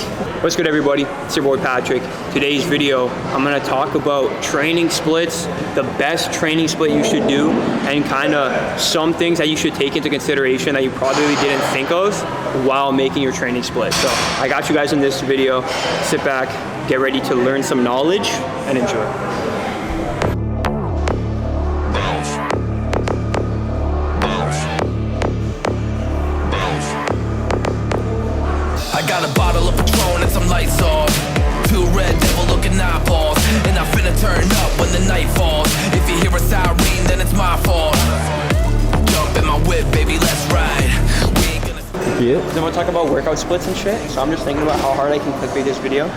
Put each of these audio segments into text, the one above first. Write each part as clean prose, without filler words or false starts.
What's good, everybody? It's your boy Patrick. Today's video, I'm gonna talk about training splits, the best training split you should do, and kind of some things that you should take into consideration that you probably didn't think of while making your training split. So I got you guys in this video. Sit back, get ready to learn some knowledge, and enjoy. Got a bottle of Patron and some lights off. Two red devil looking eyeballs. And I'm finna turn up when the night falls. If you hear a siren, then it's my fault. Jump in my whip, baby, let's ride. We ain't gonna... Yeah. Then we'll talk about workout splits and shit. So I'm just thinking about how hard I can clickbait this video.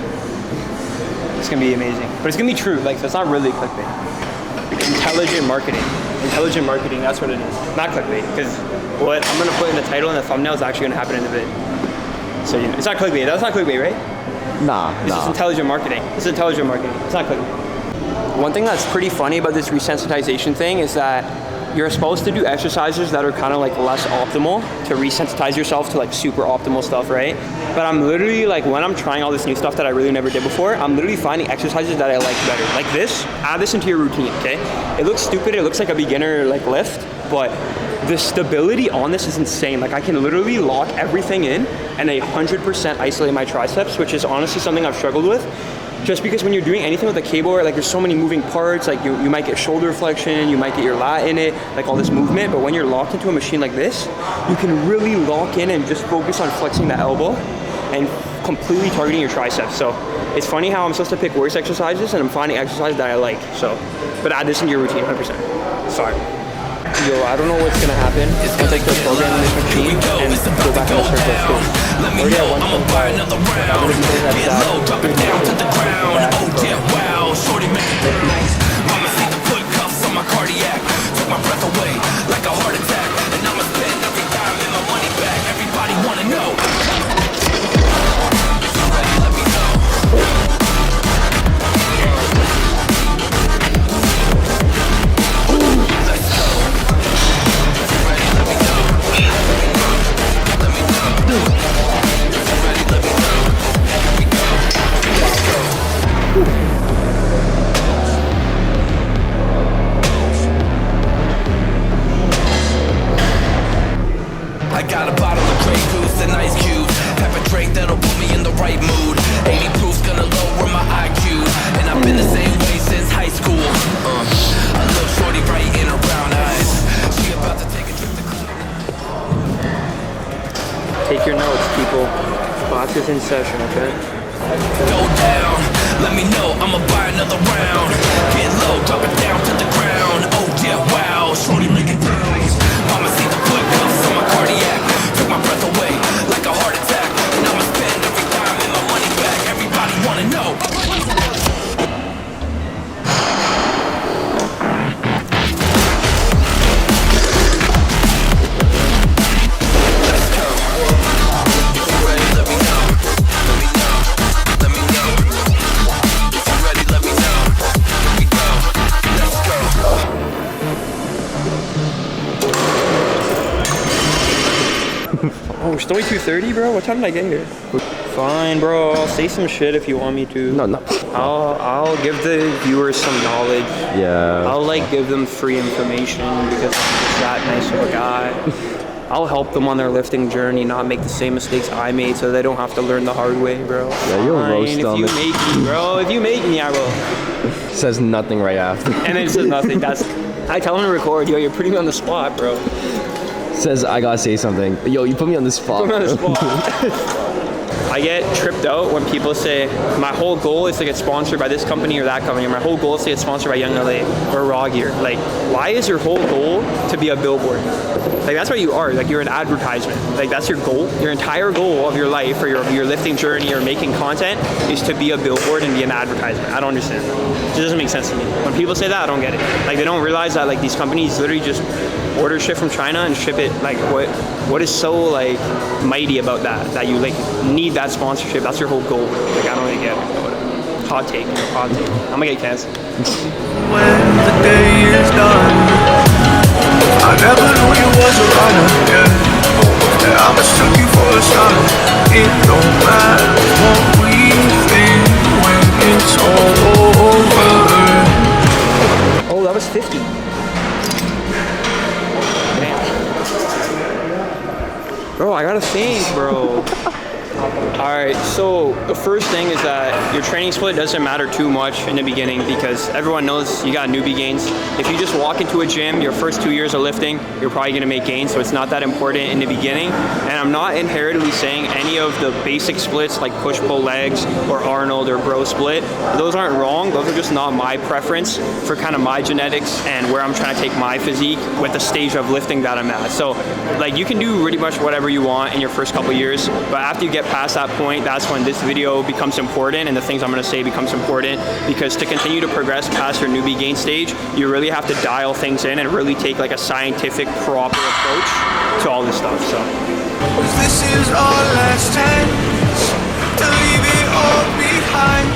It's gonna be amazing. But it's gonna be true, like, so it's not really clickbait. Intelligent marketing. Intelligent marketing, that's what it is. Not clickbait, because what I'm gonna put in the title and the thumbnail is actually gonna happen in the vid. So you know, it's not clickbait. That's not clickbait, right? Nah. This is intelligent marketing. This is intelligent marketing. It's not clickbait. One thing that's pretty funny about this resensitization thing is that you're supposed to do exercises that are kind of like less optimal to resensitize yourself to like super optimal stuff, right? But I'm literally like, when I'm trying all this new stuff that I really never did before, I'm literally finding exercises that I like better. Like this, add this into your routine, okay? It looks stupid. It looks like a beginner like lift, but the stability on this is insane. Like I can literally lock everything in and 100% isolate my triceps, which is honestly something I've struggled with. Just because when you're doing anything with a cable, like there's so many moving parts, like you might get shoulder flexion, you might get your lat in it, like all this movement, but when you're locked into a machine like this, you can really lock in and just focus on flexing the elbow and completely targeting your triceps. So it's funny how I'm supposed to pick worse exercises and I'm finding exercises that I like. So, but add this into your routine 100%. Sorry. Yo, I don't know what's gonna happen once I quit programming this machine and go back in the circle. Already at 1.5. I'm gonna be doing that. Drop it down to the ground. Oh yeah, wow, shorty make it nice. Mama see the foot cuffs on my cardiac. Took my breath away like a heart attack. And I'ma spend every dime and my money back. Everybody wanna know. If you're ready, let me know. I got a bottle of Grey Goose and ice cubes. Have a drink that'll put me in the right mood. 80 proof's gonna lower my IQ. And I've been the same way since high school. A little shorty right in her brown eyes. She about to take a trip to Take your notes, people. Class is in session, okay? go down, let me know, I'ma buy another round. Get low, drop it down to the ground. Oh yeah, wow, shorty make it bounce. Mama see the foot cuffs on my cardiac. Took my breath away like a heart attack. And I'ma spend every dime and my money back. Everybody wanna know. Oh, it's only 2:30, bro? What time did I get here? Fine, bro. I'll say some shit if you want me to. No. I'll give the viewers some knowledge. Yeah. I'll like give them free information because I'm just that nice of a guy. I'll help them on their lifting journey, not make the same mistakes I made so they don't have to learn the hard way, bro. Yeah, you'll roast them. If you make me, bro. If you make me, I will. Says nothing right after. And then it says nothing. I tell him to record. Yo, you're putting me on the spot, bro. Says I gotta say something. Yo, you put me on the spot. Put me on the spot. I get tripped out when people say, my whole goal is to get sponsored by this company or that company, or my whole goal is to get sponsored by Young LA or Raw Gear. Like, why is your whole goal to be a billboard? Like, that's what you are. Like, you're an advertisement. Like, that's your goal. Your entire goal of your life or your lifting journey or making content is to be a billboard and be an advertisement. I don't understand. It just doesn't make sense to me. When people say that, I don't get it. Like, they don't realize that, like, these companies literally just order shit from China and ship it. Like, what is so, like, mighty about that you, like, need that sponsorship? That's your whole goal. Like, I don't really get it. Hot take. I'm gonna get canceled. When the day is done, I never knew you was a runner, yeah. I mistook you for a son. It don't matter. I gotta think, bro. Alright, so the first thing is that your training split doesn't matter too much in the beginning because everyone knows you got newbie gains. If you just walk into a gym, your first 2 years of lifting, you're probably gonna make gains, so it's not that important in the beginning. And I'm not inherently saying any of the basic splits like push-pull legs or Arnold or bro split. Those aren't wrong, those are just not my preference for kind of my genetics and where I'm trying to take my physique with the stage of lifting that I'm at. So like you can do pretty much whatever you want in your first couple years, but after you get past that point, that's when this video becomes important and the things I'm going to say becomes important, because to continue to progress past your newbie gain stage, you really have to dial things in and really take like a scientific, proper approach to all this stuff. So This is our last chance to leave it all behind.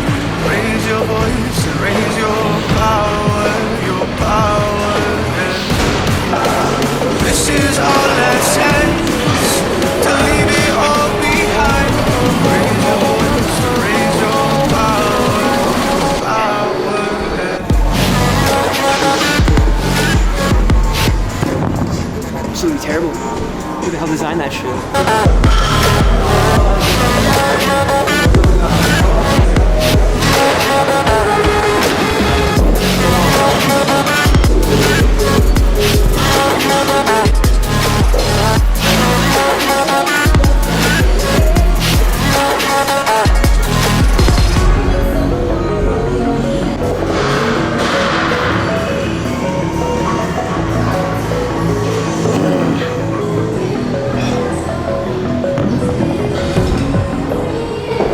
Raise your voice and raise your power, your power. This is our last chance to leave it all behind. Raise your voice and raise your power, power. absolutely terrible. Who the hell designed that shit?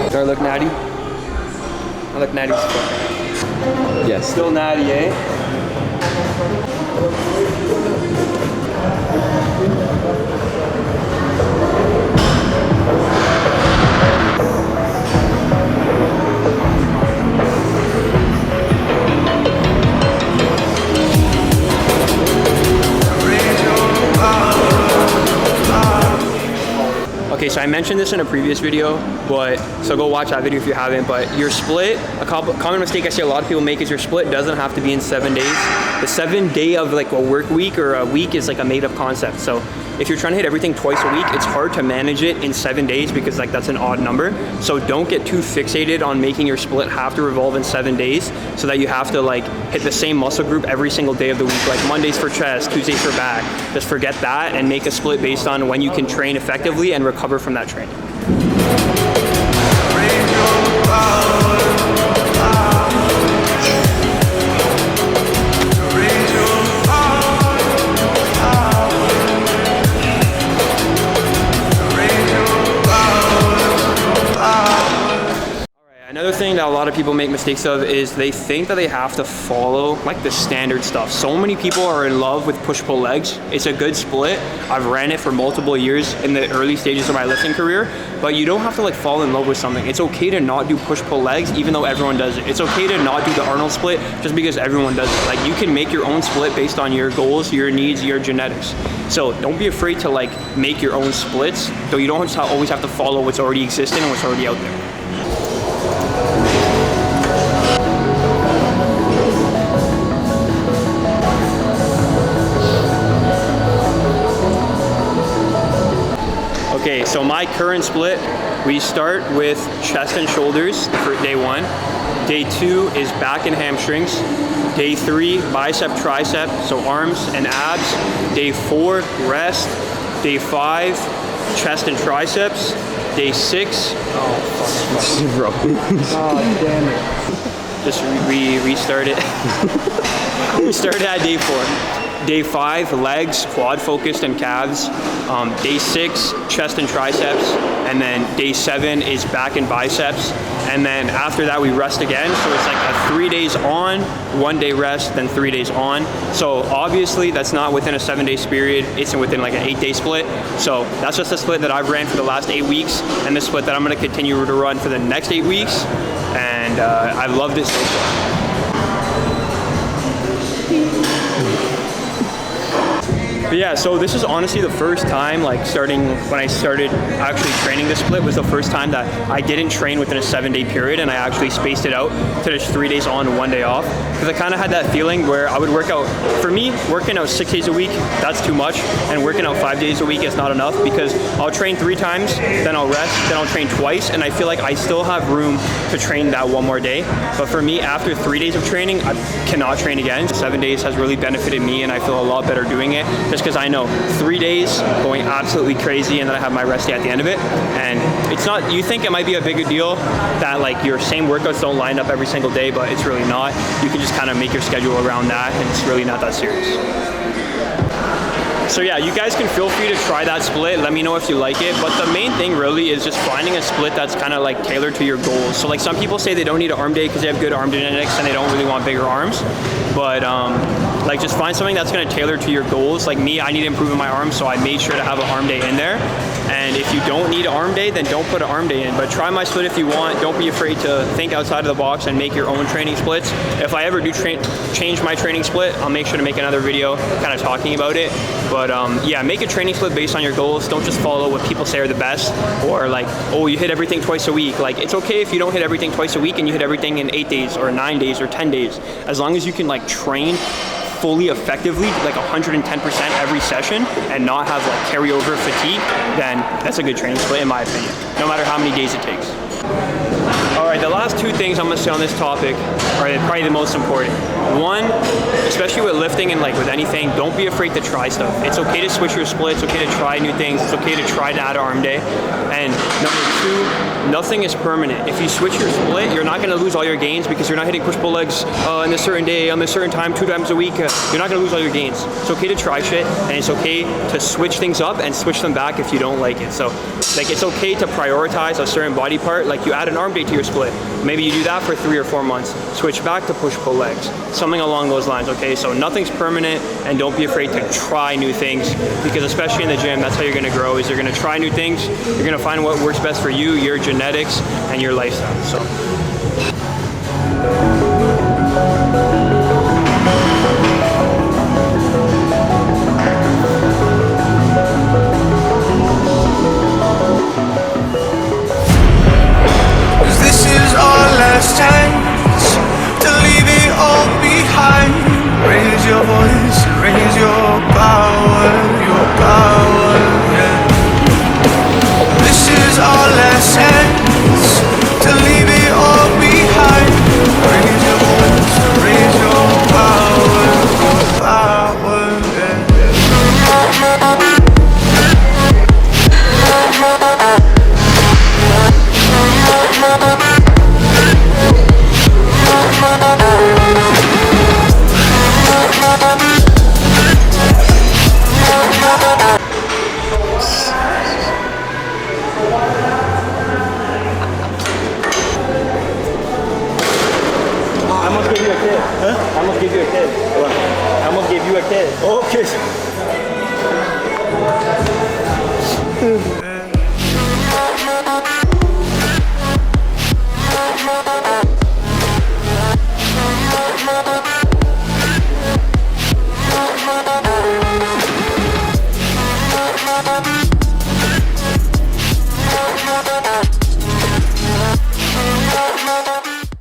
Do I look natty? I look natty as fuck. Yes. Still natty, eh? Okay, so I mentioned this in a previous video, but so go watch that video if you haven't. But your split, a common mistake I see a lot of people make is your split doesn't have to be in 7 days. The 7 day of like a work week or a week is like a made up concept. So if you're trying to hit everything twice a week, it's hard to manage it in 7 days because like that's an odd number. So don't get too fixated on making your split have to revolve in 7 days so that you have to like hit the same muscle group every single day of the week, like Mondays for chest, Tuesdays for back. Just forget that and make a split based on when you can train effectively and recover from that training. Raise your power, raise your power, raise your power. Another thing that a lot of people make mistakes of is they think that they have to follow like the standard stuff. So many people are in love with push-pull legs. It's a good split. I've ran it for multiple years in the early stages of my lifting career, but you don't have to like fall in love with something. It's okay to not do push-pull legs even though everyone does it. It's okay to not do the Arnold split just because everyone does it. Like you can make your own split based on your goals, your needs, your genetics. So don't be afraid to like make your own splits, though you don't just always have to follow what's already existing and what's already out there. Okay, so my current split, we start with chest and shoulders for day 1. Day 2 is back and hamstrings. Day 3, bicep, tricep, so arms and abs. Day 4, rest. Day 5, chest and triceps. Day 6, oh fuck. Bro. Oh damn it. Just restart it. We started at day 4. Day 5, legs, quad focused and calves. Day 6, chest and triceps. And then day 7 is back and biceps. And then after that we rest again. So it's like a 3 days on, 1 day rest, then 3 days on. So obviously that's not within a 7 day period. It's within like an 8 day split. So that's just a split that I've ran for the last 8 weeks. And the split that I'm gonna continue to run for the next 8 weeks. And I love this so far. But yeah, so this is honestly the first time, like when I started actually training the split was the first time that I didn't train within a 7-day period and I actually spaced it out to just 3 days on and 1 day off. Because I kind of had that feeling where I would work out, for me, working out 6 days a week, that's too much. And working out 5 days a week is not enough because I'll train 3 times, then I'll rest, then I'll train twice. And I feel like I still have room to train that 1 more day. But for me, after 3 days of training, I cannot train again. 7 days has really benefited me and I feel a lot better doing it. Just because I know 3 days going absolutely crazy and then I have my rest day at the end of it. And it's not, you think it might be a bigger deal that like your same workouts don't line up every single day, but it's really not. You can just kind of make your schedule around that and it's really not that serious. So yeah, you guys can feel free to try that split. Let me know if you like it. But the main thing really is just finding a split that's kind of like tailored to your goals. So like some people say they don't need an arm day because they have good arm genetics and they don't really want bigger arms. But like just find something that's going to tailor to your goals. Like me, I need to improve in my arms, so I made sure to have an arm day in there. And if you don't need an arm day, then don't put an arm day in. But try my split if you want. Don't be afraid to think outside of the box and make your own training splits. If I ever do change my training split, I'll make sure to make another video kind of talking about it. But yeah, make a training split based on your goals. Don't just follow what people say are the best, or like, oh, you hit everything twice a week. Like, it's okay if you don't hit everything twice a week and you hit everything in 8 days or 9 days or 10 days. As long as you can like train fully effectively, like 110% every session, and not have like carryover fatigue, then that's a good training split in my opinion, no matter how many days it takes. All right, the last 2 things I'm gonna say on this topic are probably the most important. One, especially with lifting and like with anything, don't be afraid to try stuff. It's okay to switch your splits, it's okay to try new things, it's okay to try to add arm day. And number 2, nothing is permanent. If you switch your split, you're not gonna lose all your gains because you're not hitting push-pull legs on a certain day, on a certain time, 2 times a week. You're not gonna lose all your gains. It's okay to try shit, and it's okay to switch things up and switch them back if you don't like it. So like it's okay to prioritize a certain body part, like you add an arm day to your split. Maybe you do that for 3 or 4 months, switch back to push-pull legs, something along those lines, okay? So nothing's permanent, and don't be afraid to try new things, because especially in the gym, that's how you're gonna grow, is you're gonna try new things, you're gonna find what works best for you, your genetics, and your lifestyle, so. This is our last chance to leave it all behind. Raise your voice, raise your power, yeah. This is our last chance to leave it all behind. Raise your voice, raise your power, yeah. I must give you a kid. Huh? I must give you a kid. What? I must give you a kid. Oh, kiss.